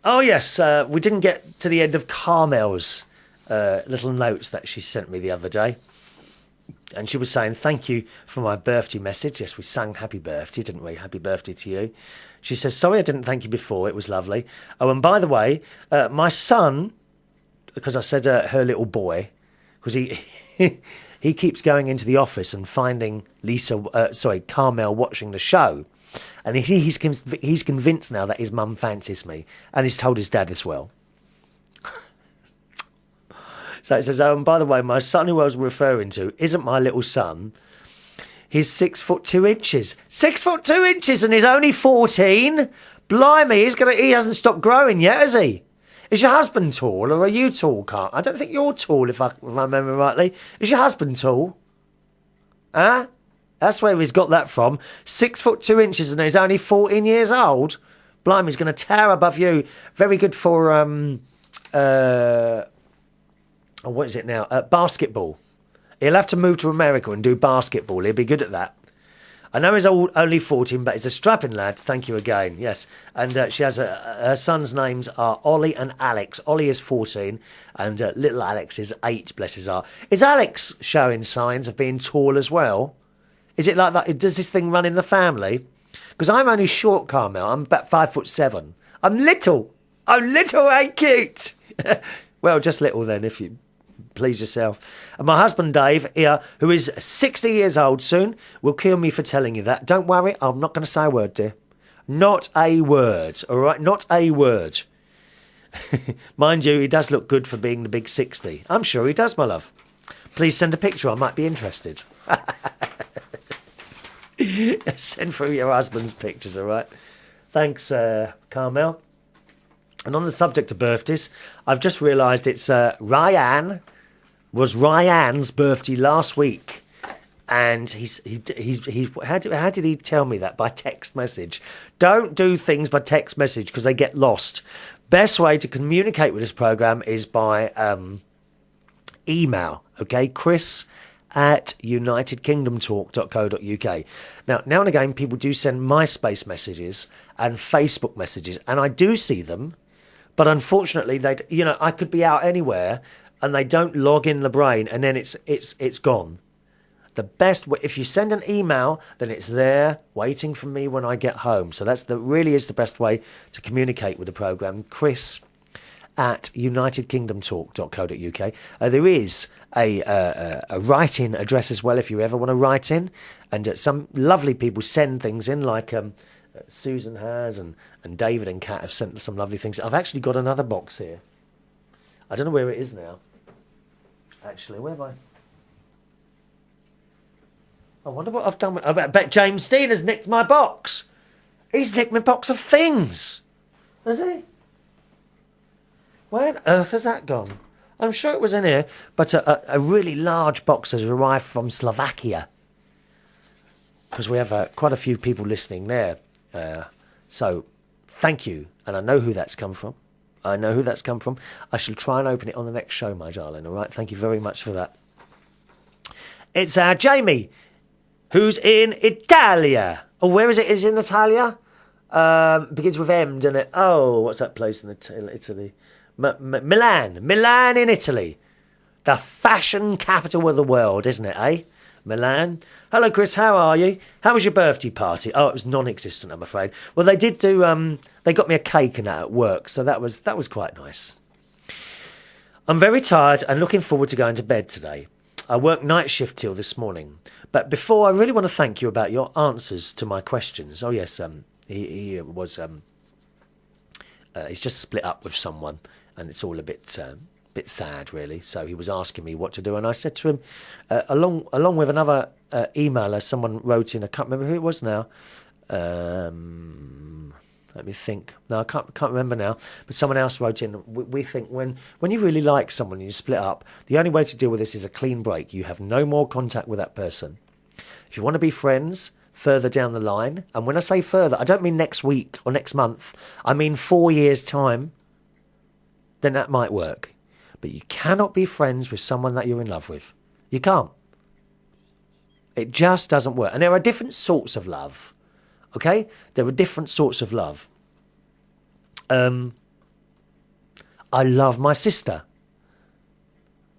Oh yes, we didn't get to the end of Carmel's little notes that she sent me the other day. And she was saying, thank you for my birthday message. Yes, we sang happy birthday, didn't we? Happy birthday to you. She says, sorry I didn't thank you before. It was lovely. Oh, and by the way, my son, because I said her little boy, because he keeps going into the office and finding Carmel watching the show. And he's convinced now that his mum fancies me. And he's told his dad as well. So it says, oh, and by the way, my son who I was referring to isn't my little son. He's 6'2". 6'2", and he's only 14. Blimey, he hasn't stopped growing yet, has he? Is your husband tall, or are you tall, Carl? I don't think you're tall, if I remember rightly. Is your husband tall? Huh? That's where he's got that from. 6'2", and he's only 14 years old. Blimey, he's going to tower above you. Very good for what is it now? Basketball. He'll have to move to America and do basketball. He'll be good at that. I know he's only 14, but he's a strapping lad. Thank you again. Yes. And she has her son's names are Ollie and Alex. Ollie is 14 and little Alex is 8, bless his heart. Is Alex showing signs of being tall as well? Is it like that? Does this thing run in the family? Because I'm only short, Carmel. I'm about 5'7". I'm little and cute. Well, just little then, if you please yourself. And my husband Dave here, who is 60 years old soon, will kill me for telling you that. Don't worry, I'm not going to say a word, dear. Not a word, all right? Not a word. Mind you, he does look good for being the big 60. I'm sure he does, my love. Please send a picture, I might be interested. Send through your husband's pictures, all right? Thanks, Carmel. And on the subject of birthdays, I've just realised it's Ryan's birthday last week, and he's how did he tell me that? By text message. Don't do things by text message because they get lost. Best way to communicate with this program is by email. Okay, chris@unitedkingdomtalk.co.uk. Now and again, people do send MySpace messages and Facebook messages, and I do see them. But unfortunately, I could be out anywhere and they don't log in the brain, and then it's gone. The best way, if you send an email, then it's there waiting for me when I get home. So really is the best way to communicate with the program. Chris@unitedkingdomtalk.co.uk. There is a write-in address as well if you ever want to write in, and some lovely people send things in like. Susan has, and David and Kat have sent some lovely things. I've actually got another box here. I don't know where it is now. Actually, where have I wonder what I've done with... I bet James Dean has nicked my box. He's nicked my box of things. Has he? Where on earth has that gone? I'm sure it was in here, but a really large box has arrived from Slovakia. Because we have quite a few people listening there. So, thank you. And I know who that's come from. I shall try and open it on the next show, my darling. All right? Thank you very much for that. It's Jamie, who's in Italia. Oh, where is it? Is it in Italia? Begins with M, doesn't it? Oh, what's that place in Italy? Milan. Milan in Italy. The fashion capital of the world, isn't it, eh? Milan. Hello, Chris. How are you? How was your birthday party? Oh, it was non-existent, I'm afraid. Well, they did do. They got me a cake and that at work, so that was quite nice. I'm very tired and looking forward to going to bed today. I worked night shift till this morning. But before, I really want to thank you about your answers to my questions. Oh yes, he was. He's just split up with someone, and it's all a bit sad, really. So he was asking me what to do, and I said to him, along with another emailer, someone wrote in. I can't remember who it was now. Let me think. No, I can't remember now. But someone else wrote in. We think when you really like someone and you split up, the only way to deal with this is a clean break. You have no more contact with that person. If you want to be friends further down the line, and when I say further, I don't mean next week or next month. I mean 4 years' time. Then that might work. But you cannot be friends with someone that you're in love with. You can't. It just doesn't work. And there are different sorts of love. Okay? There are different sorts of love. I love my sister.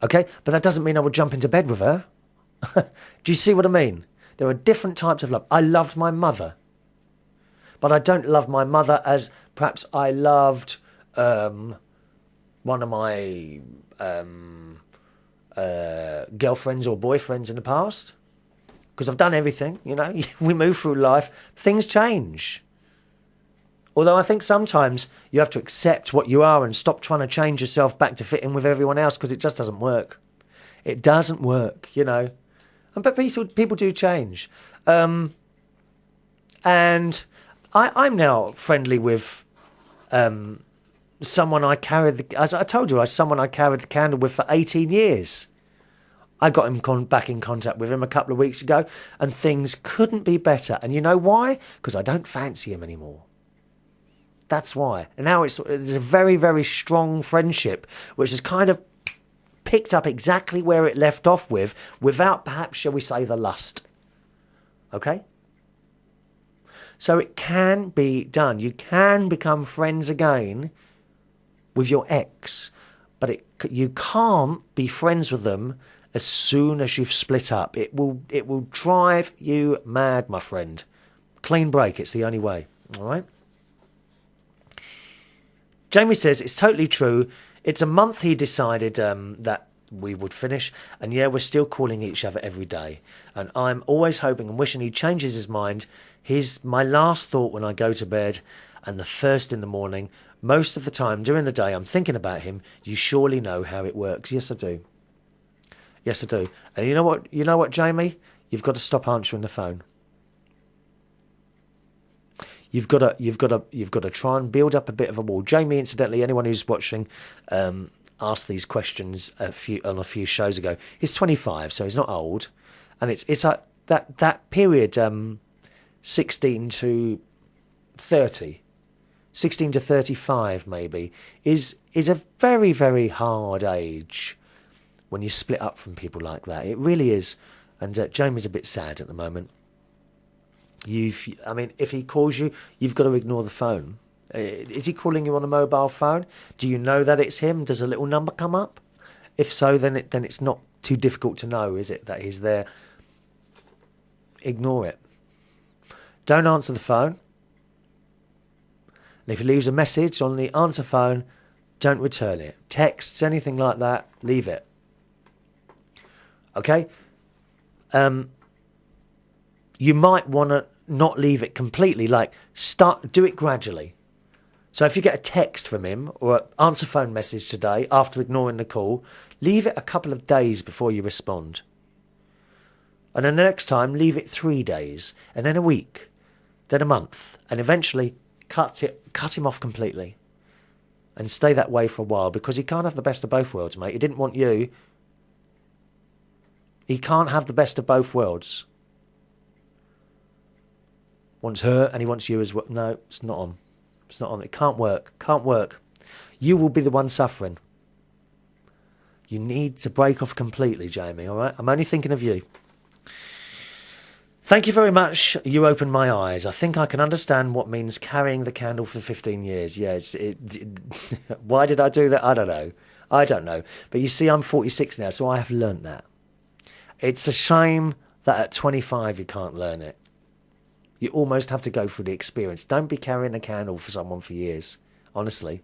Okay? But that doesn't mean I would jump into bed with her. Do you see what I mean? There are different types of love. I loved my mother. But I don't love my mother as perhaps I loved one of my girlfriends or boyfriends in the past. Because I've done everything, you know. We move through life. Things change. Although I think sometimes you have to accept what you are and stop trying to change yourself back to fit in with everyone else, because it just doesn't work. It doesn't work, you know. But people do change. And I'm now friendly with someone I carried, as I told you, someone I carried the candle with for 18 years. I got him back in contact with him a couple of weeks ago, and things couldn't be better. And you know why? Because I don't fancy him anymore. That's why. And now it's a very, very strong friendship, which has kind of picked up exactly where it left off with, without perhaps, shall we say, the lust. Okay? So it can be done. You can become friends again with your ex, but you can't be friends with them as soon as you've split up. It will drive you mad, my friend. Clean break, it's the only way. All right? Jamie says, it's totally true. It's a month he decided that we would finish, and yeah, we're still calling each other every day. And I'm always hoping and wishing he changes his mind. He's my last thought when I go to bed, and the first in the morning. Most of the time during the day, I'm thinking about him. You surely know how it works. Yes, I do. Yes, I do. And you know what? You know what, Jamie? You've got to stop answering the phone. You've got to try and build up a bit of a wall. Jamie, incidentally, anyone who's watching, asked these questions on a few shows ago. He's 25, so he's not old, and it's that period, 16 to 30, 16 to 35 maybe, is a very, very hard age when you split up from people like that. It really is, and Jamie's a bit sad at the moment. If he calls you, you've got to ignore the phone. Is he calling you on a mobile phone? Do you know that it's him? Does a little number come up? If so, then it's not too difficult to know, is it, that he's there? Ignore it. Don't answer the phone. And if he leaves a message on the answer phone, don't return it. Texts, anything like that, leave it. Okay? You might want to not leave it completely, do it gradually. So if you get a text from him or an answer phone message today after ignoring the call, leave it a couple of days before you respond. And then the next time, leave it 3 days, and then a week, then a month, and eventually cut him off completely. And stay that way for a while, because he can't have the best of both worlds, mate. He didn't want you. He can't have the best of both worlds. Wants her and he wants you as well. No, it's not on. It's not on. It can't work. Can't work. You will be the one suffering. You need to break off completely, Jamie, all right? I'm only thinking of you. Thank you very much. You opened my eyes. I think I can understand what means carrying the candle for 15 years. Yes. Why did I do that? I don't know. But you see, I'm 46 now, so I have learnt that. It's a shame that at 25 you can't learn it. You almost have to go through the experience. Don't be carrying a candle for someone for years. Honestly.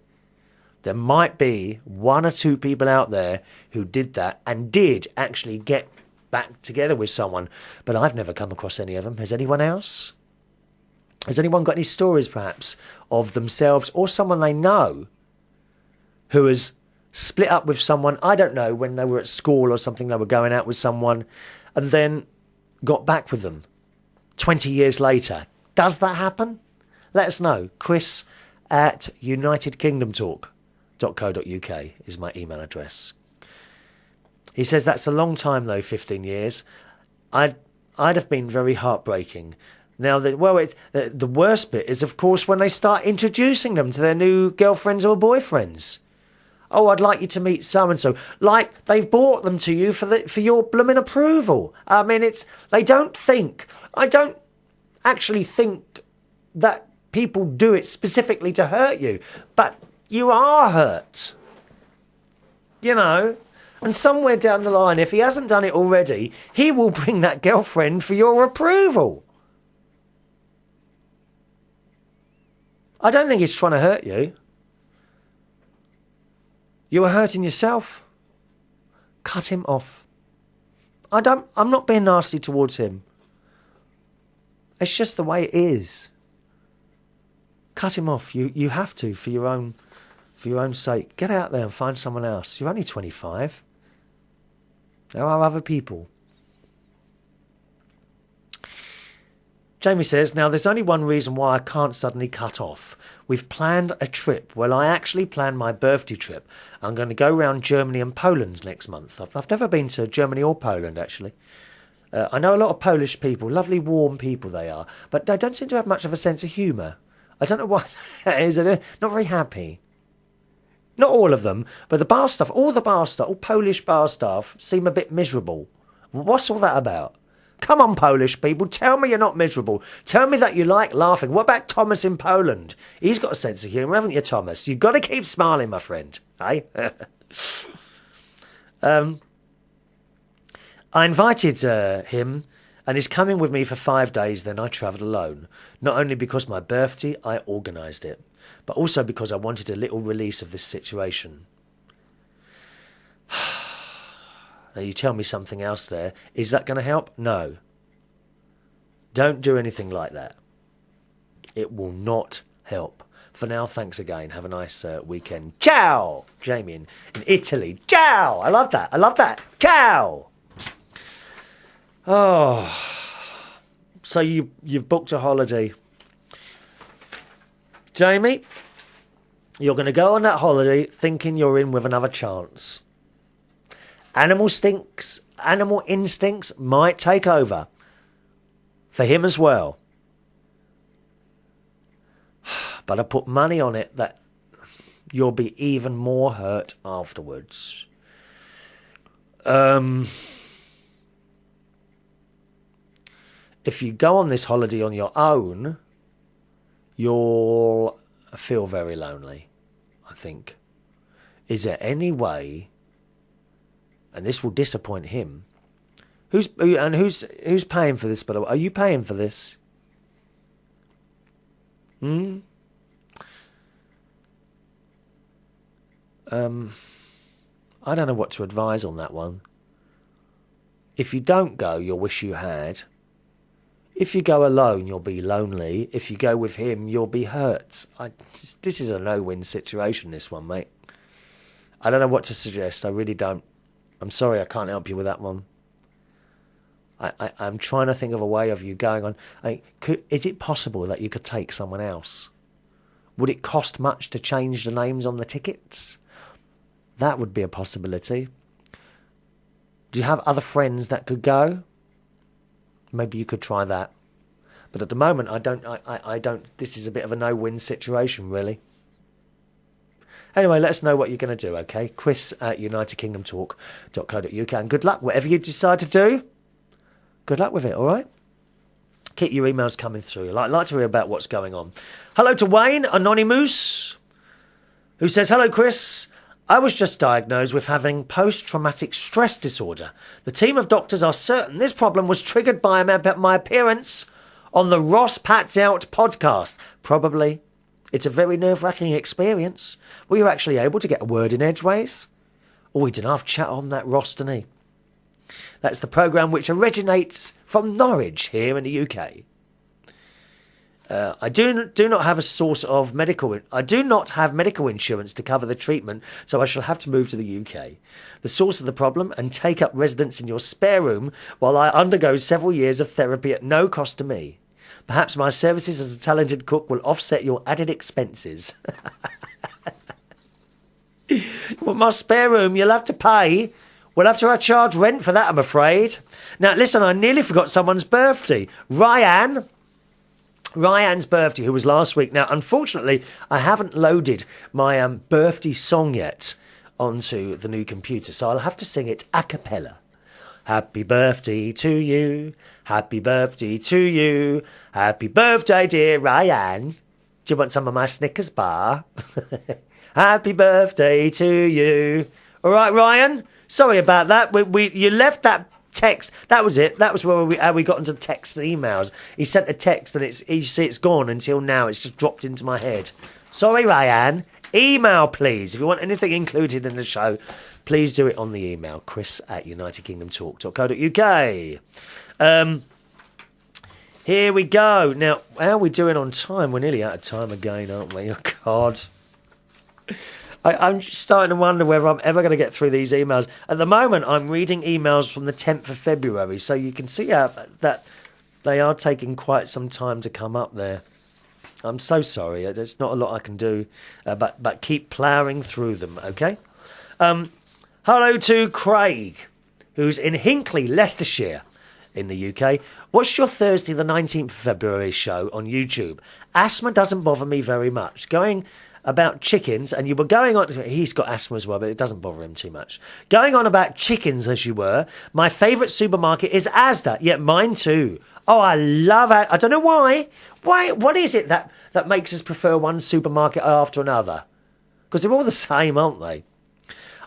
There might be 1 or 2 people out there who did that and did actually get back together with someone. But I've never come across any of them. Has anyone else? Has anyone got any stories, perhaps, of themselves or someone they know who has split up with someone, I don't know, when they were at school or something, they were going out with someone, and then got back with them 20 years later? Does that happen? Let us know. Chris at unitedkingdomtalk.co.uk is my email address. He says that's a long time though, 15 years. I'd have been very heartbreaking. Now, the worst bit is, of course, when they start introducing them to their new girlfriends or boyfriends. Oh, I'd like you to meet so-and-so. Like, they've brought them to you for your blooming approval. I mean, I don't actually think that people do it specifically to hurt you. But you are hurt. You know? And somewhere down the line, if he hasn't done it already, he will bring that girlfriend for your approval. I don't think he's trying to hurt you. You are hurting yourself. Cut him off. I'm not being nasty towards him. It's just the way it is. Cut him off. You have to for your own sake. Get out there and find someone else. You're only 25. There are other people. Jamie says, now there's only one reason why I can't suddenly cut off. We've planned a trip. Well, I actually planned my birthday trip. I'm going to go around Germany and Poland next month. I've never been to Germany or Poland, actually. I know a lot of Polish people, lovely, warm people they are, but they don't seem to have much of a sense of humour. I don't know why that is. They're not very happy. Not all of them, but the bar staff, all Polish bar staff seem a bit miserable. What's all that about? Come on, Polish people, tell me you're not miserable. Tell me that you like laughing. What about Tomaz in Poland? He's got a sense of humour, haven't you, Tomaz? You've got to keep smiling, my friend. Eh? I invited him, and he's coming with me for 5 days. Then I travelled alone. Not only because my birthday, I organised it, but also because I wanted a little release of this situation. Now you tell me something else there. Is that going to help? No. Don't do anything like that. It will not help. For now, thanks again. Have a nice weekend. Ciao! Jamie in Italy. Ciao! I love that. I love that. Ciao! Oh. So you've booked a holiday. Jamie, you're going to go on that holiday thinking you're in with another chance. Animal instincts might take over. For him as well. But I put money on it that you'll be even more hurt afterwards. If you go on this holiday on your own, you'll feel very lonely, I think. Is there any way, and this will disappoint him, who's paying for this, by the way? Are you paying for this? I don't know what to advise on that one. If you don't go, you'll wish you had. If you go alone, you'll be lonely. If you go with him, you'll be hurt. This is a no-win situation, this one, mate. I don't know what to suggest. I really don't. I'm sorry, I can't help you with that one. I'm trying to think of a way of you going on. Is it possible that you could take someone else? Would it cost much to change the names on the tickets? That would be a possibility. Do you have other friends that could go? Maybe you could try that. But at the moment, I don't. This is a bit of a no-win situation, really. Anyway, let us know what you're going to do, okay? Chris at unitedkingdomtalk.co.uk. And good luck, whatever you decide to do. Good luck with it, all right? Keep your emails coming through. I'd like to hear about what's going on. Hello to Wayne, Anonymous, who says, hello, Chris. I was just diagnosed with having post-traumatic stress disorder. The team of doctors are certain this problem was triggered by my appearance on the Ross Pats Out podcast. Probably. It's a very nerve-wracking experience. Were you actually able to get a word in edgeways? Oh, he didn't have chat on that Ross, didn't he? That's the programme which originates from Norwich here in the UK. I do not have a source of medical. I do not have medical insurance to cover the treatment, so I shall have to move to the UK. The source of the problem and take up residence in your spare room while I undergo several years of therapy at no cost to me. Perhaps my services as a talented cook will offset your added expenses. Well, my spare room, you'll have to pay. We'll have to charge rent for that, I'm afraid. Now, listen, I nearly forgot someone's birthday. Ryan's birthday, who was last week. Now, unfortunately, I haven't loaded my birthday song yet onto the new computer, so I'll have to sing it a cappella. Happy birthday to you. Happy birthday to you. Happy birthday, dear Ryan. Do you want some of my Snickers bar? Happy birthday to you. All right, Ryan? Sorry about that. You left that text. That was it. That was how we got into text and emails. He sent a text and it's gone until now. It's just dropped into my head. Sorry, Ryan. Email, please. If you want anything included in the show, please do it on the email. Chris at unitedkingdomtalk.co.uk. Here we go. Now, how are we doing on time? We're nearly out of time again, aren't we? Oh, God. I'm starting to wonder whether I'm ever going to get through these emails. At the moment, I'm reading emails from the 10th of February, so you can see that they are taking quite some time to come up there. I'm so sorry. There's not a lot I can do, but keep ploughing through them, okay? Hello to Craig, who's in Hinckley, Leicestershire, in the UK. What's your Thursday the 19th of February show on YouTube? Asthma doesn't bother me very much. Going about chickens, and you were going on... He's got asthma as well, but it doesn't bother him too much. Going on about chickens, as you were, my favourite supermarket is Asda. Yeah, mine too. Oh, I love it. I don't know why. Why? What is it that makes us prefer one supermarket after another? Because they're all the same, aren't they?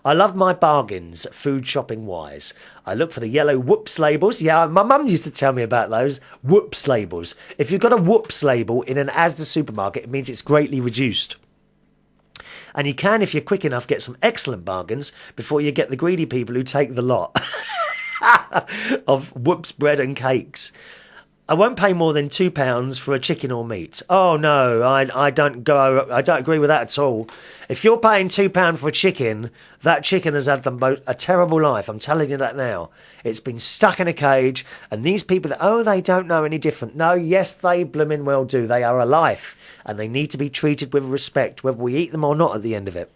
I love my bargains, food shopping wise. I look for the yellow whoops labels. Yeah, my mum used to tell me about those whoops labels. If you've got a whoops label in an Asda supermarket, it means it's greatly reduced. And you can, if you're quick enough, get some excellent bargains before you get the greedy people who take the lot of whoops bread and cakes. I won't pay more than £2 for a chicken or meat. Oh no, I don't agree with that at all. If you're paying £2 for a chicken, that chicken has had a terrible life. I'm telling you that now. It's been stuck in a cage, and these people they don't know any different. No, yes, they blooming well do. They are alive, and they need to be treated with respect, whether we eat them or not at the end of it.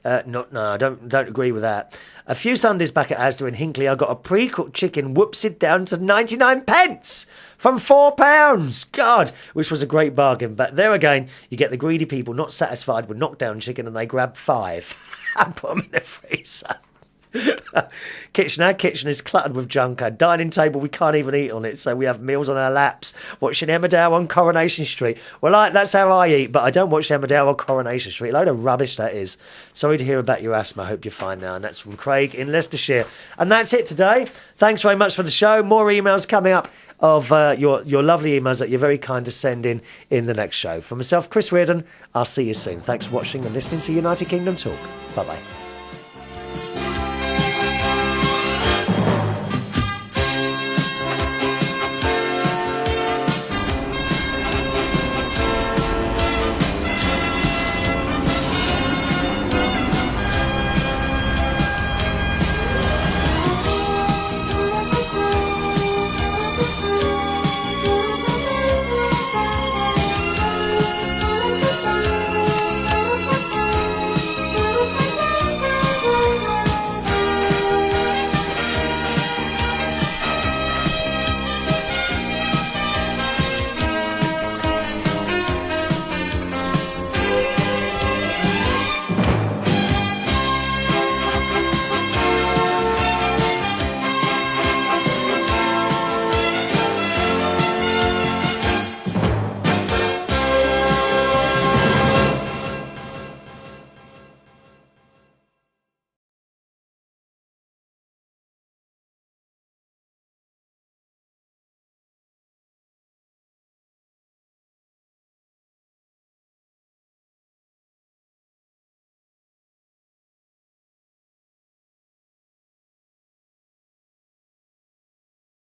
No, I don't agree with that. A few Sundays back at Asda in Hinckley, I got a pre-cooked chicken whoopsied down to 99p from £4. God, which was a great bargain. But there again, you get the greedy people not satisfied with knockdown chicken, and they grab 5 and put them in the freezer. Our kitchen is cluttered with junk. Our dining table, we can't even eat on it, so we have meals on our laps, watching Emmerdale on Coronation Street. Well, that's how I eat, but I don't watch Emmerdale on Coronation Street. A load of rubbish that is. Sorry to hear about your asthma. I hope you're fine now. And that's from Craig in Leicestershire. And that's it today. Thanks very much for the show. More emails coming up of your lovely emails that you're very kind to send in the next show. From myself, Chris Reardon, I'll see you soon. Thanks for watching and listening to United Kingdom Talk. Bye-bye.